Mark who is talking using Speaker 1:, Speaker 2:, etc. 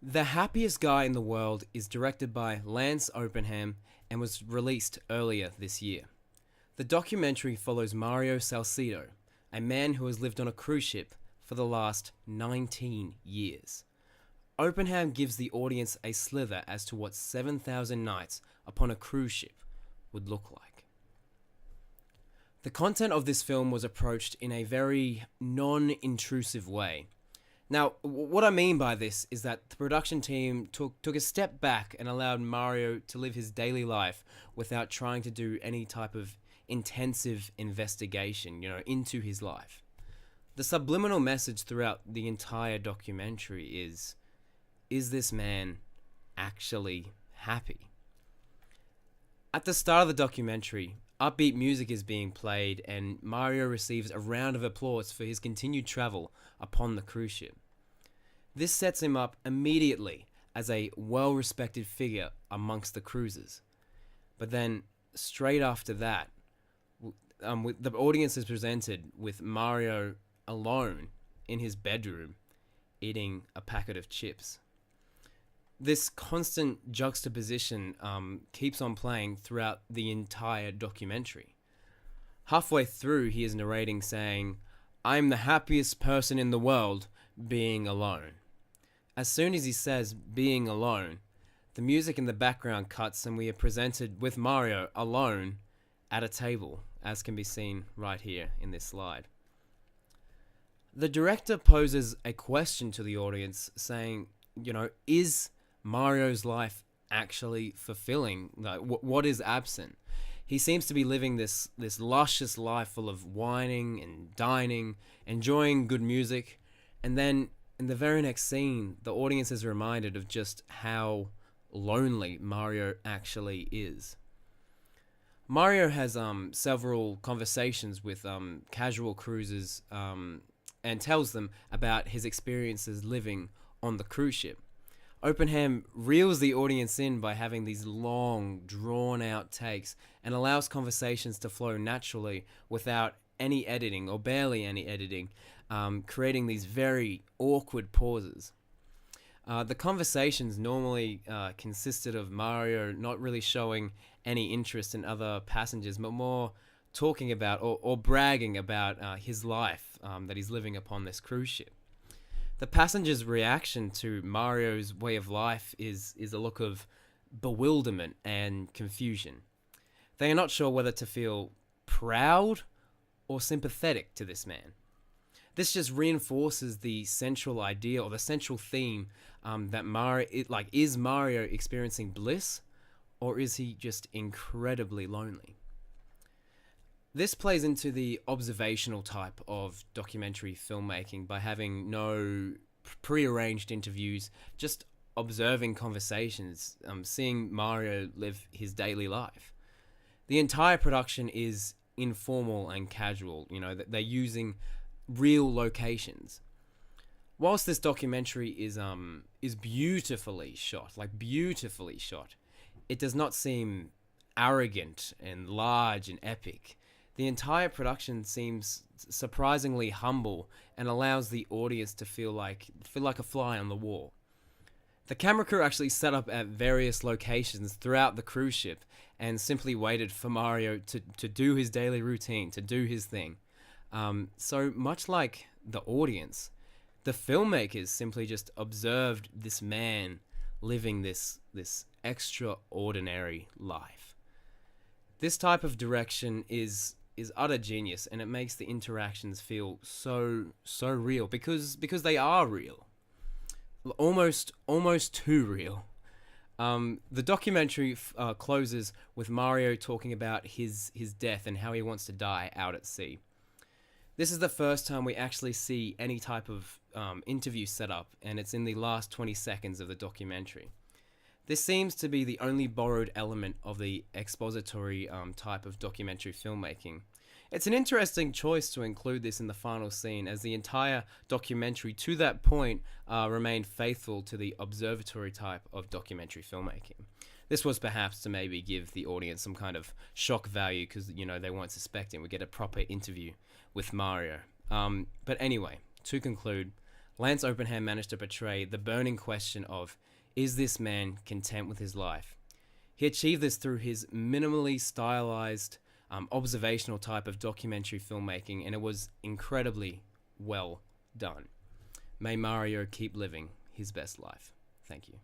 Speaker 1: The Happiest Guy in the World is directed by Lance Openham and was released earlier this year. The documentary follows Mario Salcedo, a man who has lived on a cruise ship for the last 19 years. Openham gives the audience a slither as to what 7,000 nights upon a cruise ship would look like. The content of this film was approached in a very non-intrusive way. Now, what I mean by this is that the production team took a step back and allowed Mario to live his daily life without trying to do any type of intensive investigation, into his life. The subliminal message throughout the entire documentary is this man actually happy? At the start of the documentary, upbeat music is being played and Mario receives a round of applause for his continued travel upon the cruise ship. This sets him up immediately as a well-respected figure amongst the cruisers. But then, straight after that, the audience is presented with Mario alone in his bedroom eating a packet of chips. This constant juxtaposition keeps on playing throughout the entire documentary. Halfway through, he is narrating saying, "I'm the happiest person in the world being alone." As soon as he says being alone, the music in the background cuts and we are presented with Mario alone at a table, as can be seen right here in this slide. The director poses a question to the audience saying, is Mario's life actually fulfilling? Like, what is absent? He seems to be living this luscious life full of wining and dining, enjoying good music, and then in the very next scene, the audience is reminded of just how lonely Mario actually is. Mario has several conversations with casual cruisers and tells them about his experiences living on the cruise ship. Openham reels the audience in by having these long, drawn-out takes and allows conversations to flow naturally without any editing or barely any editing, creating these very awkward pauses. The conversations normally consisted of Mario not really showing any interest in other passengers, but more talking about or bragging about his life that he's living upon this cruise ship. The passengers' reaction to Mario's way of life is a look of bewilderment and confusion. They are not sure whether to feel proud or sympathetic to this man. This just reinforces the central idea or the central theme that is Mario experiencing bliss, or is he just incredibly lonely? This plays into the observational type of documentary filmmaking by having no prearranged interviews, just observing conversations, seeing Mario live his daily life. The entire production is informal and casual. They're using real locations. Whilst this documentary is beautifully shot, it does not seem arrogant and large and epic. The entire production seems surprisingly humble and allows the audience to feel like a fly on the wall. The camera crew actually set up at various locations throughout the cruise ship and simply waited for Mario to do his daily routine, to do his thing. So much like the audience, the filmmakers simply just observed this man living this extraordinary life. This type of direction is utter genius, and it makes the interactions feel so real because they are real, almost too real. The documentary closes with Mario talking about his death and how he wants to die out at sea. This is the first time we actually see any type of interview set up, and it's in the last 20 seconds of the documentary. This seems to be the only borrowed element of the expository type of documentary filmmaking. It's an interesting choice to include this in the final scene, as the entire documentary to that point remained faithful to the observatory type of documentary filmmaking. This was perhaps to maybe give the audience some kind of shock value because, they weren't suspecting we get a proper interview with Mario. But anyway, to conclude, Lance Openham managed to portray the burning question of, is this man content with his life? He achieved this through his minimally stylized, observational type of documentary filmmaking, and it was incredibly well done. May Mario keep living his best life. Thank you.